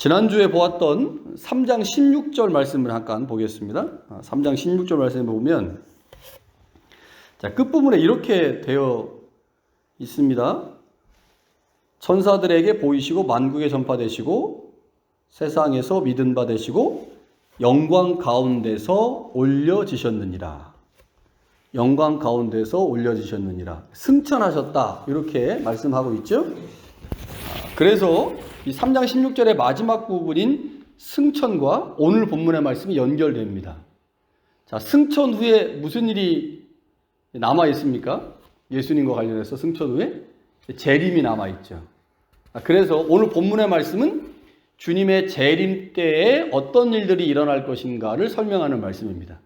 지난주에 보았던 3장 16절 말씀을 잠깐 보겠습니다. 3장 16절 말씀을 보면 끝부분에 이렇게 되어 있습니다. 천사들에게 보이시고 만국에 전파되시고 세상에서 믿은 바 되시고 영광 가운데서 올려지셨느니라. 영광 가운데서 올려지셨느니라. 승천하셨다. 이렇게 말씀하고 있죠. 그래서 이 3장 16절의 마지막 부분인 승천과 오늘 본문의 말씀이 연결됩니다. 자, 승천 후에 무슨 일이 남아 있습니까? 예수님과 관련해서 승천 후에 재림이 남아 있죠. 그래서 오늘 본문의 말씀은 주님의 재림 때에 어떤 일들이 일어날 것인가를 설명하는 말씀입니다.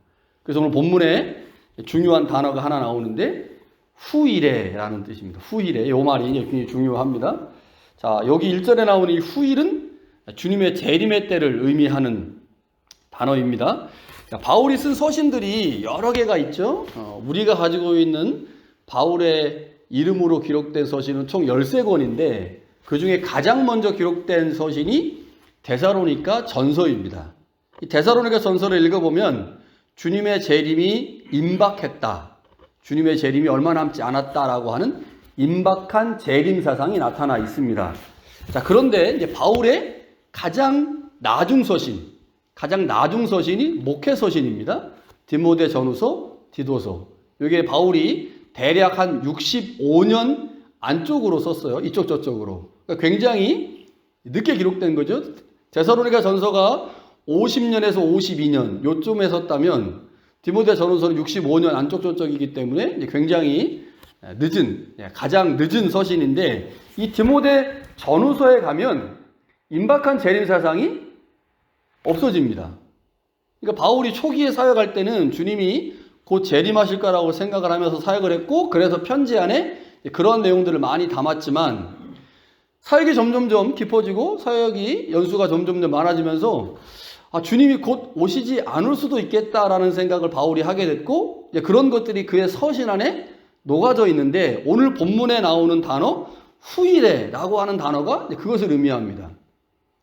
그래서 오늘 본문에 중요한 단어가 하나 나오는데 후일에라는 뜻입니다. 후일에. 이 말이 굉장히 중요합니다. 자, 여기 1절에 나오는 이 후일은 주님의 재림의 때를 의미하는 단어입니다. 자, 바울이 쓴 서신들이 여러 개가 있죠. 우리가 가지고 있는 바울의 이름으로 기록된 서신은 총 13권인데 그 중에 가장 먼저 기록된 서신이 데살로니가 전서입니다. 이 데살로니가 전서를 읽어보면 주님의 재림이 임박했다. 주님의 재림이 얼마 남지 않았다라고 하는 임박한 재림 사상이 나타나 있습니다. 자, 그런데 이제 바울의 가장 나중 서신이 목회 서신입니다. 디모데 전후서, 디도서. 이게 바울이 대략 한 65년 안쪽으로 썼어요. 이쪽 저쪽으로. 그러니까 굉장히 늦게 기록된 거죠. 데살로니가 전서가 50년에서 52년 요쯤에 썼다면 디모데 전후서는 65년 안쪽 저쪽이기 때문에 굉장히 가장 늦은 서신인데 이 디모데 전후서에 가면 임박한 재림 사상이 없어집니다. 그러니까 바울이 초기에 사역할 때는 주님이 곧 재림하실 거라고 생각을 하면서 사역을 했고 그래서 편지 안에 그런 내용들을 많이 담았지만 사역이 점점점 깊어지고 사역이 연수가 점점점 많아지면서 주님이 곧 오시지 않을 수도 있겠다라는 생각을 바울이 하게 됐고 그런 것들이 그의 서신 안에 녹아져 있는데 오늘 본문에 나오는 단어 후일에라고 하는 단어가 그것을 의미합니다.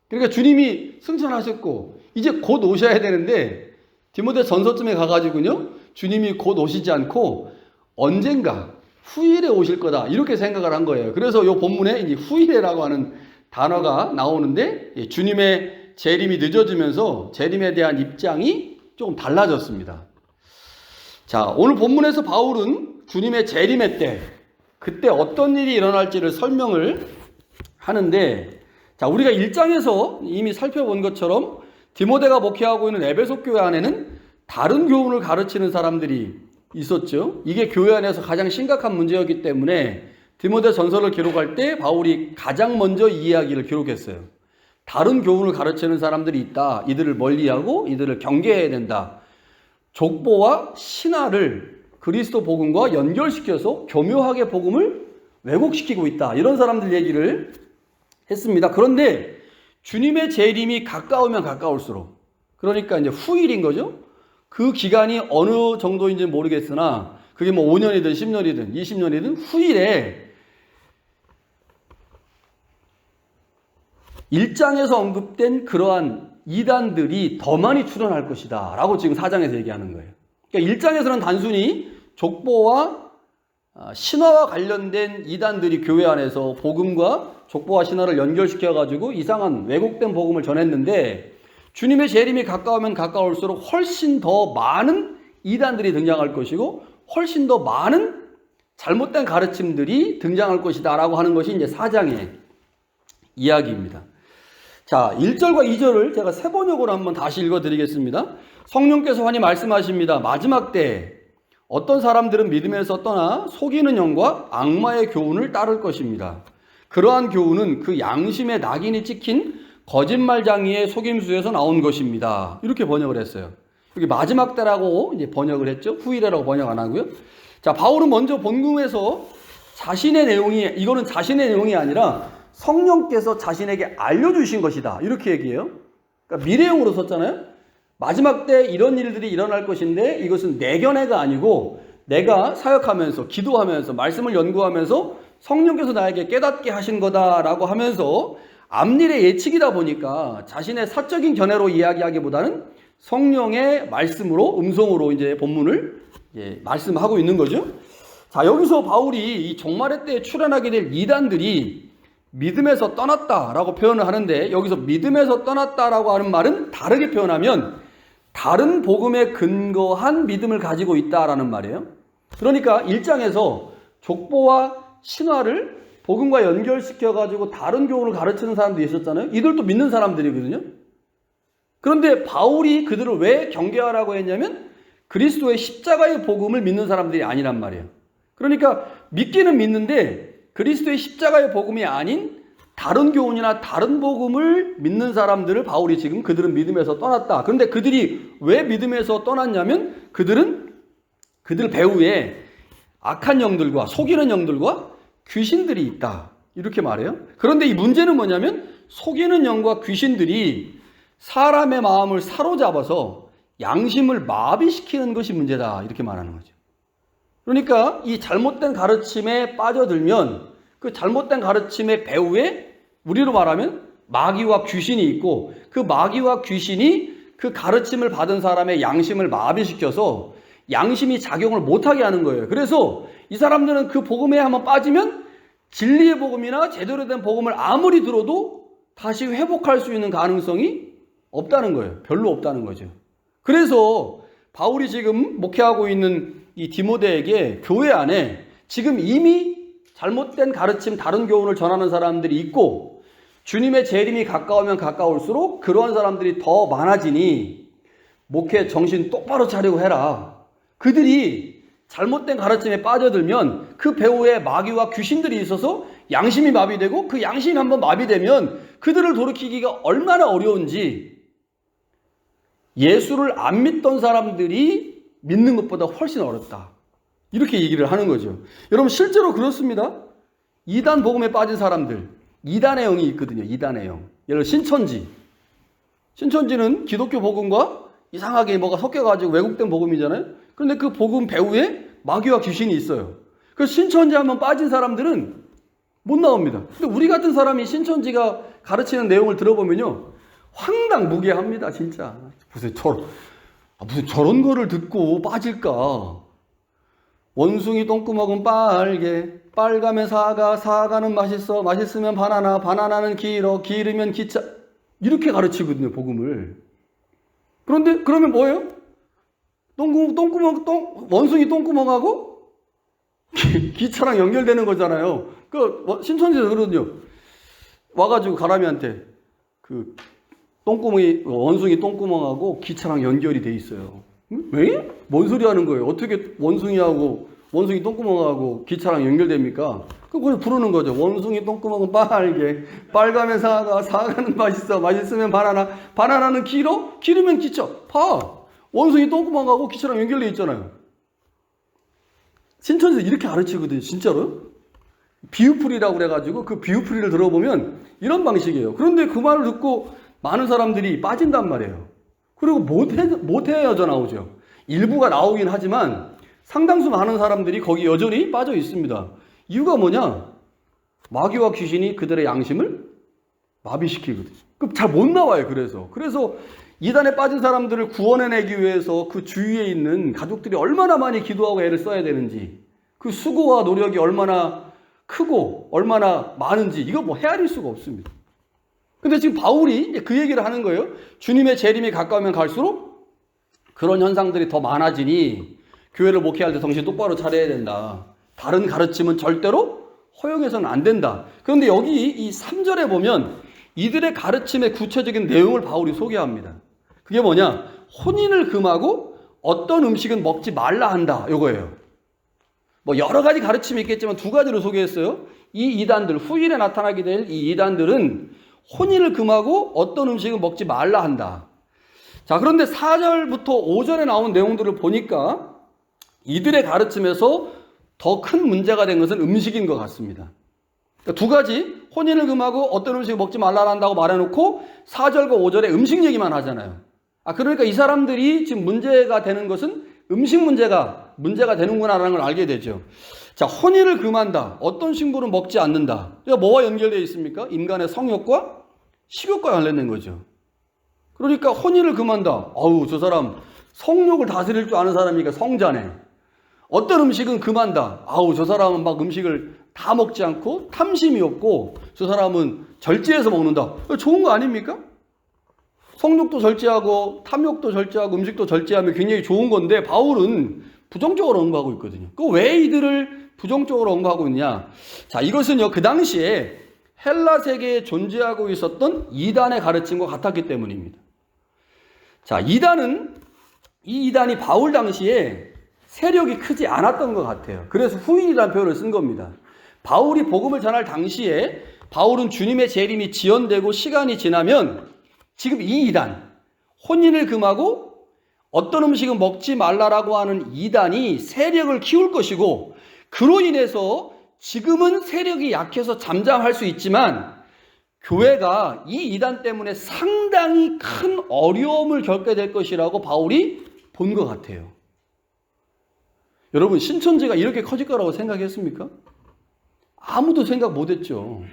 그러니까 주님이 승천하셨고 이제 곧 오셔야 되는데 디모데 전서쯤에 가가지고요 주님이 곧 오시지 않고 언젠가 후일에 오실 거다 이렇게 생각을 한 거예요. 그래서 이 본문에 이제 후일에라고 하는 단어가 나오는데 주님의 재림이 늦어지면서 재림에 대한 입장이 조금 달라졌습니다. 자, 오늘 본문에서 바울은 주님의 재림의 때 그때 어떤 일이 일어날지를 설명을 하는데 자, 우리가 1장에서 이미 살펴본 것처럼 디모데가 목회하고 있는 에베소 교회 안에는 다른 교훈을 가르치는 사람들이 있었죠. 이게 교회 안에서 가장 심각한 문제였기 때문에 디모데 전서를 기록할 때 바울이 가장 먼저 이 이야기를 기록했어요. 다른 교훈을 가르치는 사람들이 있다. 이들을 멀리하고 이들을 경계해야 된다. 족보와 신화를 그리스도 복음과 연결시켜서 교묘하게 복음을 왜곡시키고 있다. 이런 사람들 얘기를 했습니다. 그런데 주님의 재림이 가까우면 가까울수록 그러니까 이제 후일인 거죠. 그 기간이 어느 정도인지 모르겠으나 그게 뭐 5년이든 10년이든 20년이든 후일에 1장에서 언급된 그러한 이단들이 더 많이 출현할 것이다 라고 지금 4장에서 얘기하는 거예요. 그러니까 1장에서는 단순히 족보와 신화와 관련된 이단들이 교회 안에서 복음과 족보와 신화를 연결시켜가지고 이상한 왜곡된 복음을 전했는데 주님의 재림이 가까우면 가까울수록 훨씬 더 많은 이단들이 등장할 것이고 훨씬 더 많은 잘못된 가르침들이 등장할 것이다 라고 하는 것이 이제 4장의 이야기입니다. 자, 1절과 2절을 제가 세 번역으로 한번 다시 읽어드리겠습니다. 성령께서 환히 말씀하십니다. 마지막 때 어떤 사람들은 믿음에서 떠나 속이는 영과 악마의 교훈을 따를 것입니다. 그러한 교훈은 그 양심의 낙인이 찍힌 거짓말장이의 속임수에서 나온 것입니다. 이렇게 번역을 했어요. 여기 마지막 때라고 이제 번역을 했죠. 후일이라고 번역 안 하고요. 자, 바울은 먼저 본문에서 자신의 내용이 아니라 성령께서 자신에게 알려주신 것이다. 이렇게 얘기해요. 그러니까 미래형으로 썼잖아요. 마지막 때 이런 일들이 일어날 것인데 이것은 내 견해가 아니고 내가 사역하면서 기도하면서 말씀을 연구하면서 성령께서 나에게 깨닫게 하신 거다라고 하면서 앞일의 예측이다 보니까 자신의 사적인 견해로 이야기하기보다는 성령의 말씀으로, 음성으로 이제 본문을 말씀하고 있는 거죠. 자, 여기서 바울이 이 종말의 때에 출현하게 될 이단들이 믿음에서 떠났다라고 표현을 하는데, 여기서 믿음에서 떠났다라고 하는 말은 다르게 표현하면 다른 복음에 근거한 믿음을 가지고 있다라는 말이에요. 그러니까 1장에서 족보와 신화를 복음과 연결시켜가지고 다른 교훈을 가르치는 사람들이 있었잖아요. 이들도 믿는 사람들이거든요. 그런데 바울이 그들을 왜 경계하라고 했냐면 그리스도의 십자가의 복음을 믿는 사람들이 아니란 말이에요. 그러니까 믿기는 믿는데 그리스도의 십자가의 복음이 아닌 다른 교훈이나 다른 복음을 믿는 사람들을 바울이 지금 그들은 믿음에서 떠났다. 그런데 그들이 왜 믿음에서 떠났냐면 그들 배후에 악한 영들과 속이는 영들과 귀신들이 있다. 이렇게 말해요. 그런데 이 문제는 뭐냐면 속이는 영과 귀신들이 사람의 마음을 사로잡아서 양심을 마비시키는 것이 문제다. 이렇게 말하는 거죠. 그러니까 이 잘못된 가르침에 빠져들면 그 잘못된 가르침의 배후에 우리로 말하면 마귀와 귀신이 있고, 그 마귀와 귀신이 그 가르침을 받은 사람의 양심을 마비시켜서 양심이 작용을 못하게 하는 거예요. 그래서 이 사람들은 그 복음에 한번 빠지면 진리의 복음이나 제대로 된 복음을 아무리 들어도 다시 회복할 수 있는 가능성이 없다는 거예요. 별로 없다는 거죠. 그래서 바울이 지금 목회하고 있는 이 디모데에게 교회 안에 지금 이미 잘못된 가르침, 다른 교훈을 전하는 사람들이 있고, 주님의 재림이 가까우면 가까울수록 그러한 사람들이 더 많아지니 목회 정신 똑바로 차리고 해라. 그들이 잘못된 가르침에 빠져들면 그 배후에 마귀와 귀신들이 있어서 양심이 마비되고, 그 양심이 한번 마비되면 그들을 돌이키기가 얼마나 어려운지 예수를 안 믿던 사람들이 믿는 것보다 훨씬 어렵다. 이렇게 얘기를 하는 거죠. 여러분 실제로 그렇습니다. 이단 복음에 빠진 사람들, 이단의 영이 있거든요. 이단의 영. 예를 들어 신천지. 신천지는 기독교 복음과 이상하게 뭐가 섞여가지고 왜곡된 복음이잖아요. 그런데 그 복음 배후에 마귀와 귀신이 있어요. 그래서 신천지 한번 빠진 사람들은 못 나옵니다. 근데 우리 같은 사람이 신천지가 가르치는 내용을 들어보면요, 황당무계합니다. 진짜. 무슨 저런 거를 듣고 빠질까. 원숭이 똥구멍은 빨개, 빨가면 사과, 사과는 맛있어, 맛있으면 바나나, 바나나는 길어, 길으면 기차. 이렇게 가르치거든요, 복음을. 그런데 그러면 뭐예요? 원숭이 똥구멍하고 기차랑 연결되는 거잖아요. 그 신천지에서 그러거든요. 와가지고 가람이한테 원숭이 똥구멍하고 기차랑 연결이 돼 있어요. 왜? 뭔 소리 하는 거예요? 어떻게 원숭이 똥구멍하고 기차랑 연결됩니까? 그걸 부르는 거죠. 원숭이 똥구멍은 빨개, 빨가면 사과, 사과는 맛있어, 맛있으면 바나나, 바나나는 길어, 길으면 기차. 봐! 원숭이 똥구멍하고 기차랑 연결돼 있잖아요. 신천지에서 이렇게 가르치거든요. 진짜로요? 비유풀이라고 그래가지고 그 비유풀이를 들어보면 이런 방식이에요. 그런데 그 말을 듣고 많은 사람들이 빠진단 말이에요. 그리고 못 헤어져 나오죠. 일부가 나오긴 하지만 상당수 많은 사람들이 거기 여전히 빠져 있습니다. 이유가 뭐냐? 마귀와 귀신이 그들의 양심을 마비시키거든요. 잘 못 나와요. 그래서 이단에 빠진 사람들을 구원해내기 위해서 그 주위에 있는 가족들이 얼마나 많이 기도하고 애를 써야 되는지, 그 수고와 노력이 얼마나 크고 얼마나 많은지 이거 뭐 헤아릴 수가 없습니다. 근데 지금 바울이 그 얘기를 하는 거예요. 주님의 재림이 가까우면 갈수록 그런 현상들이 더 많아지니 교회를 목회할 때 정신 똑바로 차려야 된다. 다른 가르침은 절대로 허용해서는 안 된다. 그런데 여기 이 3절에 보면 이들의 가르침의 구체적인 내용을 바울이 소개합니다. 그게 뭐냐? 혼인을 금하고 어떤 음식은 먹지 말라 한다. 이거예요. 뭐 여러 가지 가르침이 있겠지만 두 가지로 소개했어요. 이 이단들, 후일에 나타나게 될 이 이단들은 혼인을 금하고 어떤 음식은 먹지 말라 한다. 자, 그런데 4절부터 5절에 나온 내용들을 보니까 이들의 가르침에서 더 큰 문제가 된 것은 음식인 것 같습니다. 그러니까 두 가지, 혼인을 금하고 어떤 음식을 먹지 말라 한다고 말해놓고 4절과 5절에 음식 얘기만 하잖아요. 그러니까 이 사람들이 지금 문제가 되는 것은 음식 문제가 되는구나라는 걸 알게 되죠. 자, 혼인을 금한다. 어떤 식물은 먹지 않는다. 그러니까 뭐와 연결되어 있습니까? 인간의 성욕과 식욕과 관련된 거죠. 그러니까 혼인을 금한다. 아우, 저 사람 성욕을 다스릴 줄 아는 사람이니까 성자네. 어떤 음식은 금한다. 아우, 저 사람은 막 음식을 다 먹지 않고 탐심이 없고 저 사람은 절제해서 먹는다. 좋은 거 아닙니까? 성욕도 절제하고 탐욕도 절제하고 음식도 절제하면 굉장히 좋은 건데 바울은 부정적으로 언급하고 있거든요. 그 왜 이들을 부정적으로 언급하고 있냐? 자, 이것은요, 그 당시에 헬라 세계에 존재하고 있었던 이단의 가르침과 같았기 때문입니다. 자, 이 이단이 바울 당시에 세력이 크지 않았던 것 같아요. 그래서 후인이라는 표현을 쓴 겁니다. 바울이 복음을 전할 당시에 바울은 주님의 재림이 지연되고 시간이 지나면 지금 이 이단, 혼인을 금하고 어떤 음식은 먹지 말라라고 하는 이단이 세력을 키울 것이고, 그로 인해서 지금은 세력이 약해서 잠잠할 수 있지만 교회가 이 이단 때문에 상당히 큰 어려움을 겪게 될 것이라고 바울이 본 것 같아요. 여러분, 신천지가 이렇게 커질 거라고 생각했습니까? 아무도 생각 못했죠.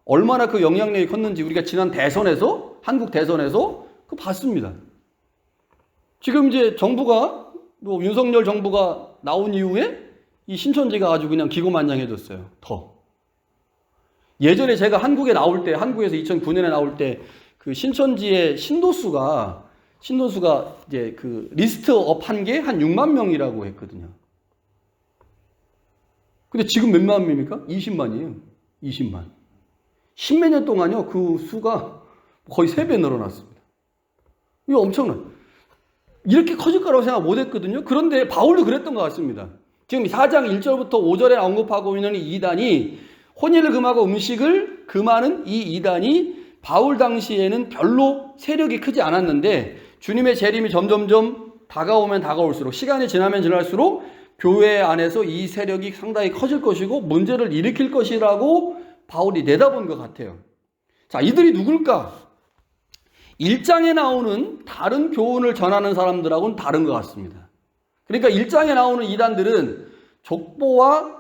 얼마나 그 영향력이 컸는지 우리가 지난 대선에서, 한국 대선에서 그 봤습니다. 지금 이제 정부가, 윤석열 정부가 나온 이후에 이 신천지가 아주 그냥 기고만장해졌어요. 더. 예전에 제가 한국에 나올 때, 한국에서 2009년에 나올 때 그 신천지의 신도수가 이제 그 리스트업 한 게 한 6만 명이라고 했거든요. 근데 지금 몇만 명입니까? 20만이에요. 20만. 십몇 년 동안요, 그 수가 거의 3배 늘어났습니다. 이거 엄청나요. 이렇게 커질 거라고 생각 못 했거든요. 그런데 바울도 그랬던 것 같습니다. 지금 4장 1절부터 5절에 언급하고 있는 이 이단이, 혼인을 금하고 음식을 금하는 이 이단이 바울 당시에는 별로 세력이 크지 않았는데 주님의 재림이 점점점 다가오면 다가올수록, 시간이 지나면 지날수록 교회 안에서 이 세력이 상당히 커질 것이고 문제를 일으킬 것이라고 바울이 내다본 것 같아요. 자, 이들이 누굴까? 1장에 나오는 다른 교훈을 전하는 사람들하고는 다른 것 같습니다. 그러니까 1장에 나오는 이단들은 족보와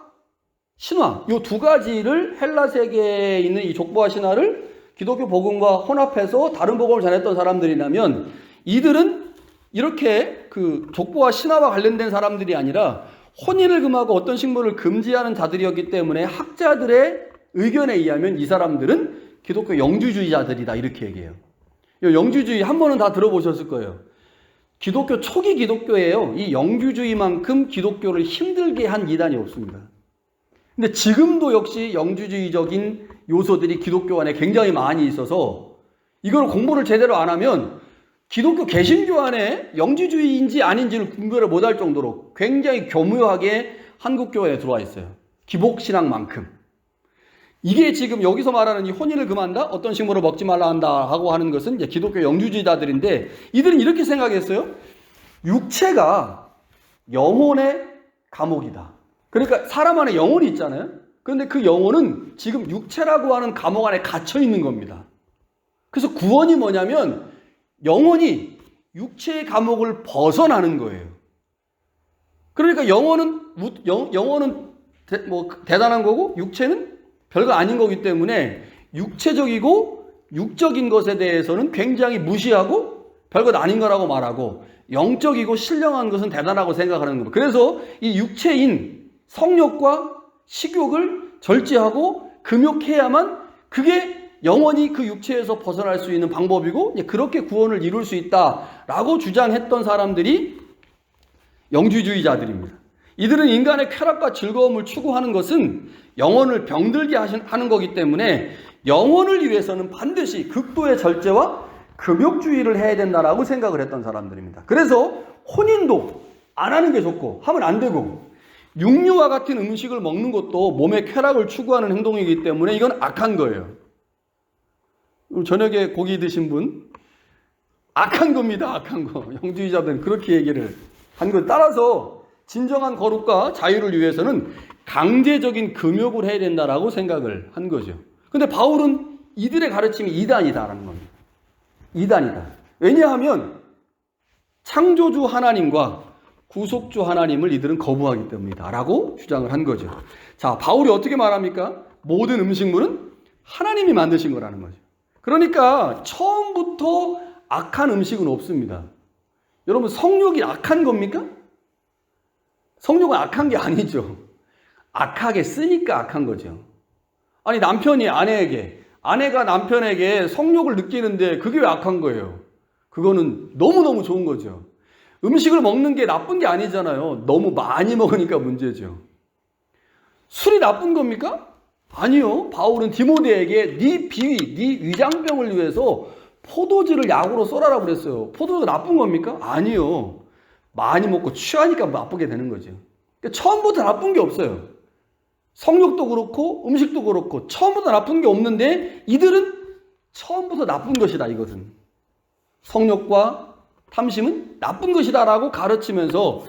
신화, 이 두 가지를, 헬라 세계에 있는 이 족보와 신화를 기독교 복음과 혼합해서 다른 복음을 전했던 사람들이라면, 이들은 이렇게 그 족보와 신화와 관련된 사람들이 아니라 혼인을 금하고 어떤 식물을 금지하는 자들이었기 때문에 학자들의 의견에 의하면 이 사람들은 기독교 영주주의자들이다, 이렇게 얘기해요. 영주주의 한 번은 다 들어보셨을 거예요. 기독교 초기 기독교예요. 이 영주주의만큼 기독교를 힘들게 한 이단이 없습니다. 근데 지금도 역시 영주주의적인 요소들이 기독교 안에 굉장히 많이 있어서 이걸 공부를 제대로 안 하면 기독교 개신교 안에 영주주의인지 아닌지를 분별을 못할 정도로 굉장히 교묘하게 한국교회에 들어와 있어요. 기복신앙만큼. 이게 지금 여기서 말하는 이 혼인을 금한다, 어떤 식물을 먹지 말라 한다 하고 하는 것은 이제 기독교 영주주의자들인데, 이들은 이렇게 생각했어요. 육체가 영혼의 감옥이다. 그러니까 사람 안에 영혼이 있잖아요. 그런데 그 영혼은 지금 육체라고 하는 감옥 안에 갇혀 있는 겁니다. 그래서 구원이 뭐냐면 영혼이 육체의 감옥을 벗어나는 거예요. 그러니까 영혼은 대단한 거고 육체는 별거 아닌 거기 때문에 육체적이고 육적인 것에 대해서는 굉장히 무시하고 별것 아닌 거라고 말하고, 영적이고 신령한 것은 대단하고 생각하는 겁니다. 그래서 이 육체인 성욕과 식욕을 절제하고 금욕해야만 그게 영원히 그 육체에서 벗어날 수 있는 방법이고, 그렇게 구원을 이룰 수 있다라고 주장했던 사람들이 영주주의자들입니다. 이들은 인간의 쾌락과 즐거움을 추구하는 것은 영혼을 병들게 하는 거기 때문에 영혼을 위해서는 반드시 극도의 절제와 금욕주의를 해야 된다라고 생각을 했던 사람들입니다. 그래서 혼인도 안 하는 게 좋고 하면 안 되고, 육류와 같은 음식을 먹는 것도 몸의 쾌락을 추구하는 행동이기 때문에 이건 악한 거예요. 저녁에 고기 드신 분, 악한 겁니다. 악한 거. 영주의자들은 그렇게 얘기를 한 거. 따라서 진정한 거룩과 자유를 위해서는 강제적인 금욕을 해야 된다라고 생각을 한 거죠. 근데 바울은 이들의 가르침이 이단이다라는 겁니다. 이단이다. 왜냐하면 창조주 하나님과 구속주 하나님을 이들은 거부하기 때문이다 라고 주장을 한 거죠. 자, 바울이 어떻게 말합니까? 모든 음식물은 하나님이 만드신 거라는 거죠. 그러니까 처음부터 악한 음식은 없습니다. 여러분, 성욕이 악한 겁니까? 성욕은 악한 게 아니죠. 악하게 쓰니까 악한 거죠. 아니, 남편이 아내에게, 아내가 남편에게 성욕을 느끼는데 그게 왜 악한 거예요? 그거는 너무너무 좋은 거죠. 음식을 먹는 게 나쁜 게 아니잖아요. 너무 많이 먹으니까 문제죠. 술이 나쁜 겁니까? 아니요. 바울은 디모데에게 네 비위, 네 위장병을 위해서 포도주를 약으로 쏘라라고 그랬어요. 포도주가 나쁜 겁니까? 아니요. 많이 먹고 취하니까 나쁘게 되는 거죠. 그러니까 처음부터 나쁜 게 없어요. 성욕도 그렇고 음식도 그렇고 처음부터 나쁜 게 없는데 이들은 처음부터 나쁜 것이다, 이것은. 성욕과 탐심은 나쁜 것이다 라고 가르치면서,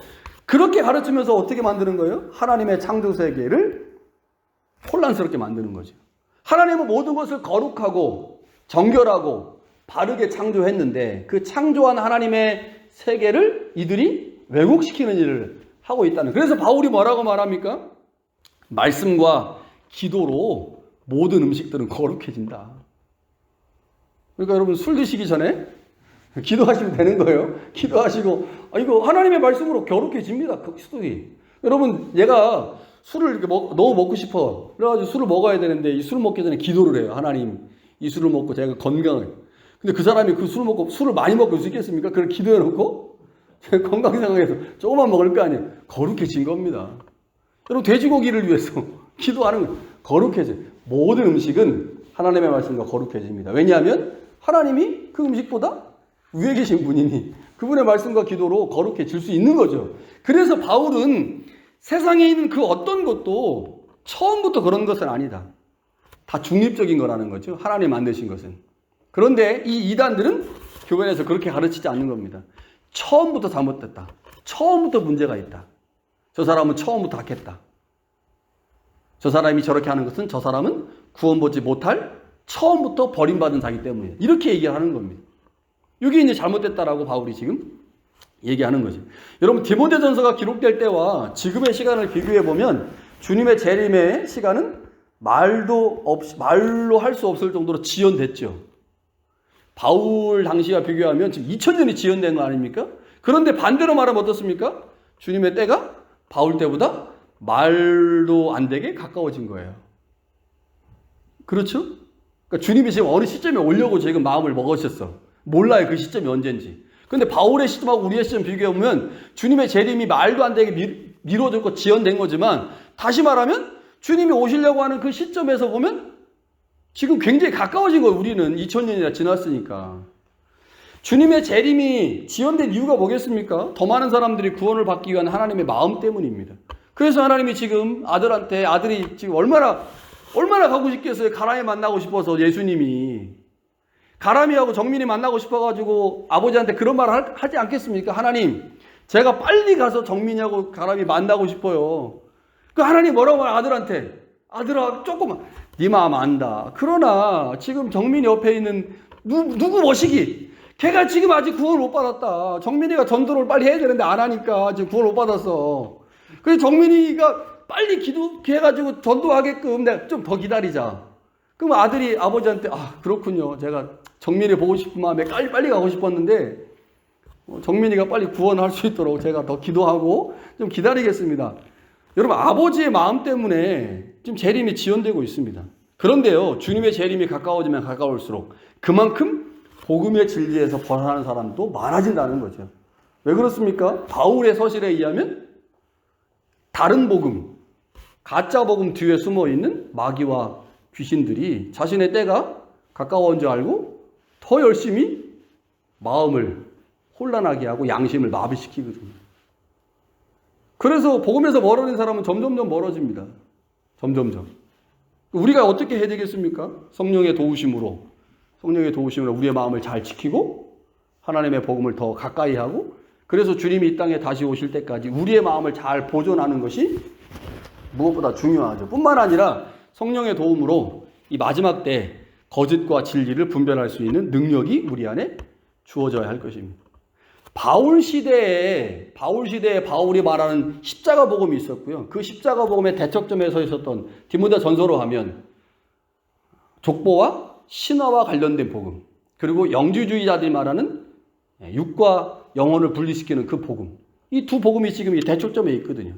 그렇게 가르치면서 어떻게 만드는 거예요? 하나님의 창조 세계를 혼란스럽게 만드는 거죠. 하나님은 모든 것을 거룩하고 정결하고 바르게 창조했는데 그 창조한 하나님의 세계를 이들이 왜곡시키는 일을 하고 있다는. 그래서 바울이 뭐라고 말합니까? 말씀과 기도로 모든 음식들은 거룩해진다. 그러니까 여러분, 술 드시기 전에 기도하시면 되는 거예요. 기도하시고, 이거 하나님의 말씀으로 거룩해집니다. 그 술이. 여러분, 얘가 술을 이렇게 너무 먹고 싶어. 그래가지고 술을 먹어야 되는데 이 술을 먹기 전에 기도를 해요. 하나님, 이 술을 먹고 제가 건강을. 근데 그 사람이 그 술을 먹고, 술을 많이 먹을 수 있겠습니까? 그걸 기도해놓고 제가 건강 상황에서 조금만 먹을 거 아니에요. 거룩해진 겁니다. 여러분, 돼지고기를 위해서 기도하는 거예요. 거룩해져. 모든 음식은 하나님의 말씀과 거룩해집니다. 왜냐하면 하나님이 그 음식보다 위에 계신 분이니 그분의 말씀과 기도로 거룩해질 수 있는 거죠. 그래서 바울은 세상에 있는 그 어떤 것도 처음부터 그런 것은 아니다. 다 중립적인 거라는 거죠. 하나님 만드신 것은. 그런데 이 이단들은 교회에서 그렇게 가르치지 않는 겁니다. 처음부터 잘못됐다. 처음부터 문제가 있다. 저 사람은 처음부터 악했다. 저 사람이 저렇게 하는 것은 저 사람은 구원받지 못할 처음부터 버림받은 자기 때문이다. 이렇게 얘기하는 겁니다. 이게 이제 잘못됐다라고 바울이 지금 얘기하는 거죠. 여러분, 디모데전서가 기록될 때와 지금의 시간을 비교해 보면 주님의 재림의 시간은 말로 할 수 없을 정도로 지연됐죠. 바울 당시와 비교하면 지금 2000년이 지연된 거 아닙니까? 그런데 반대로 말하면 어떻습니까? 주님의 때가 바울 때보다 말도 안 되게 가까워진 거예요. 그렇죠? 그러니까 주님이 지금 어느 시점에 오려고 지금 마음을 먹으셨어. 몰라요, 그 시점이 언젠지. 근데 바울의 시점하고 우리의 시점 비교해보면 주님의 재림이 말도 안 되게 미뤄졌고 지연된 거지만, 다시 말하면 주님이 오시려고 하는 그 시점에서 보면 지금 굉장히 가까워진 거예요. 우리는 2000년이나 지났으니까. 주님의 재림이 지연된 이유가 뭐겠습니까? 더 많은 사람들이 구원을 받기 위한 하나님의 마음 때문입니다. 그래서 하나님이 지금 아들이 지금 얼마나 가고 싶겠어요. 가람이 만나고 싶어서. 예수님이 가람이하고 정민이 만나고 싶어가지고 아버지한테 그런 말을 하지 않겠습니까? 하나님, 제가 빨리 가서 정민이하고 가람이 만나고 싶어요. 그 하나님 뭐라고 말해? 아들한테, 아들아, 조금만, 네 마음 안다. 그러나 지금 정민이 옆에 있는 누구 모시기, 걔가 지금 아직 구원을 못 받았다. 정민이가 전도를 빨리 해야 되는데 안 하니까 지금 구원을 못 받았어. 그래서 정민이가 빨리 기도해가지고 전도하게끔 내가 좀 더 기다리자. 그럼 아들이 아버지한테, 그렇군요. 제가 정민이 보고 싶은 마음에 빨리 가고 싶었는데 정민이가 빨리 구원할 수 있도록 제가 더 기도하고 좀 기다리겠습니다. 여러분, 아버지의 마음 때문에 지금 재림이 지연되고 있습니다. 그런데요, 주님의 재림이 가까워지면 가까울수록 그만큼 복음의 진리에서 벗어나는 사람도 많아진다는 거죠. 왜 그렇습니까? 바울의 서실에 의하면 다른 복음, 가짜 복음 뒤에 숨어있는 마귀와 귀신들이 자신의 때가 가까워온 줄 알고 더 열심히 마음을 혼란하게 하고 양심을 마비시키거든요. 그래서 복음에서 멀어진 사람은 점점점 멀어집니다. 점점점. 우리가 어떻게 해야 되겠습니까? 성령의 도우심으로 우리의 마음을 잘 지키고 하나님의 복음을 더 가까이 하고, 그래서 주님이 이 땅에 다시 오실 때까지 우리의 마음을 잘 보존하는 것이 무엇보다 중요하죠. 뿐만 아니라 성령의 도움으로 이 마지막 때 거짓과 진리를 분별할 수 있는 능력이 우리 안에 주어져야 할 것입니다. 바울 시대에 바울이 말하는 십자가 복음이 있었고요. 그 십자가 복음의 대척점에 서 있었던 디모데전서로 하면 족보와 신화와 관련된 복음, 그리고 영주주의자들이 말하는 육과 영혼을 분리시키는 그 복음, 이 두 복음이 지금 이 대초점에 있거든요.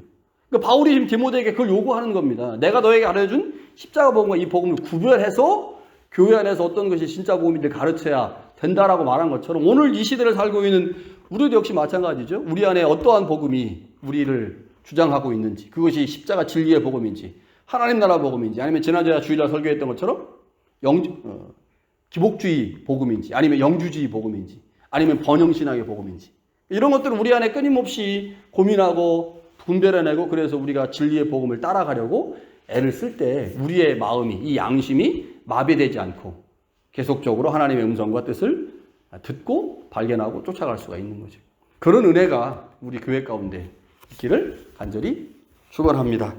그러니까 바울이 지금 디모데에게 그걸 요구하는 겁니다. 내가 너에게 알려준 십자가 복음과 이 복음을 구별해서 교회 안에서 어떤 것이 진짜 복음인지 가르쳐야 된다라고 말한 것처럼 오늘 이 시대를 살고 있는 우리도 역시 마찬가지죠. 우리 안에 어떠한 복음이 우리를 주장하고 있는지, 그것이 십자가 진리의 복음인지, 하나님 나라 복음인지, 아니면 지난주에 주일날 설교했던 것처럼 기복주의 복음인지, 아니면 영주주의 복음인지, 아니면 번영신학의 복음인지, 이런 것들을 우리 안에 끊임없이 고민하고 분별해내고, 그래서 우리가 진리의 복음을 따라가려고 애를 쓸 때 우리의 마음이, 이 양심이 마비되지 않고 계속적으로 하나님의 음성과 뜻을 듣고 발견하고 쫓아갈 수가 있는 거죠. 그런 은혜가 우리 교회 가운데 있기를 간절히 축원합니다.